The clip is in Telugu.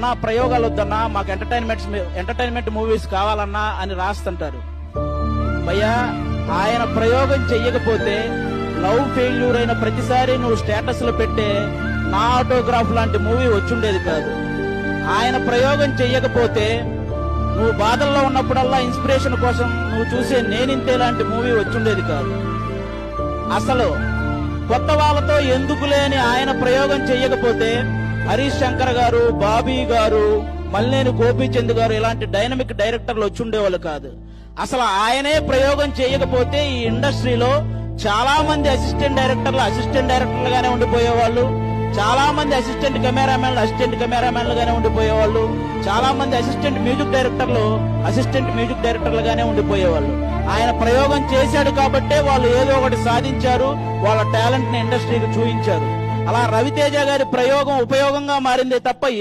అన్నా ప్రయోగాలు వద్దన్నా, మాకు ఎంటర్టైన్మెంట్ మూవీస్ కావాలన్నా అని రాస్తుంటారు. భయ్యా, ఆయన ప్రయోగం చెయ్యకపోతే లవ్ ఫెయిల్యూర్ అయిన ప్రతిసారి నువ్వు స్టేటస్ లో పెట్టే నా ఆటోగ్రాఫ్ లాంటి మూవీ వచ్చుండేది కాదు. ఆయన ప్రయోగం చెయ్యకపోతే నువ్వు బాధల్లో ఉన్నప్పుడల్లా ఇన్స్పిరేషన్ కోసం నువ్వు చూసే నేనింతే లాంటి మూవీ వచ్చుండేది కాదు. అసలు కొత్త వాళ్ళతో ఎందుకు లేని ఆయన ప్రయోగం చెయ్యకపోతే హరీష్ శంకర్ గారు, బాబీ గారు, మల్లేని గోపీచంద్ గారు ఇలాంటి డైనమిక్ డైరెక్టర్లు వచ్చుండేవాళ్ళు కాదు. అసలు ఆయనే ప్రయోగం చేయకపోతే ఈ ఇండస్ట్రీలో చాలా మంది అసిస్టెంట్ డైరెక్టర్లుగానే ఉండిపోయేవాళ్ళు, చాలా మంది అసిస్టెంట్ కెమెరామెన్లుగానే ఉండిపోయేవాళ్ళు, చాలా మంది అసిస్టెంట్ మ్యూజిక్ డైరెక్టర్లుగానే ఉండిపోయేవాళ్ళు. ఆయన ప్రయోగం చేశాడు కాబట్టే వాళ్ళు ఏదో ఒకటి సాధించారు, వాళ్ళ టాలెంట్ ని ఇండస్ట్రీకి చూపించారు. అలా రవితేజ గారి ప్రయోగం ఉపయోగంగా మారిందే తప్ప